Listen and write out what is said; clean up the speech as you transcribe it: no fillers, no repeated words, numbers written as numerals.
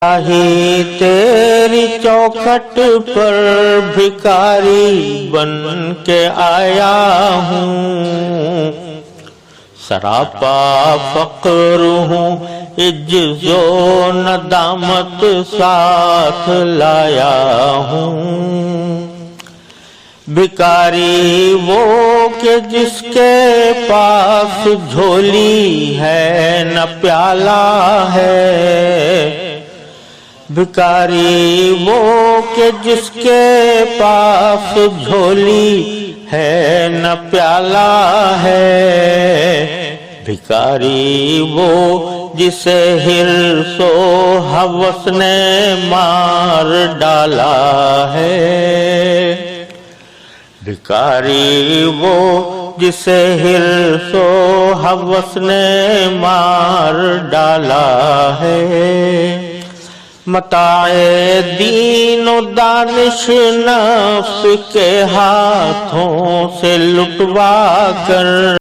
ہی تیری چوکھٹ پر بھکاری بن کے آیا ہوں، سراپا فقر ہوں، عجز و ندامت ساتھ لایا ہوں۔ بھکاری وہ کہ جس کے پاس جھولی ہے نہ پیالہ ہے، بھکاری وہ کہ جس کے پاس جھولی ہے نہ پیالہ ہے، بھکاری وہ جسے حرص و ہوس نے مار ڈالا ہے، بھکاری وہ جسے حرص و ہوس نے مار ڈالا ہے۔ متاع دین و دانش نفس کے ہاتھوں سے لٹوا کر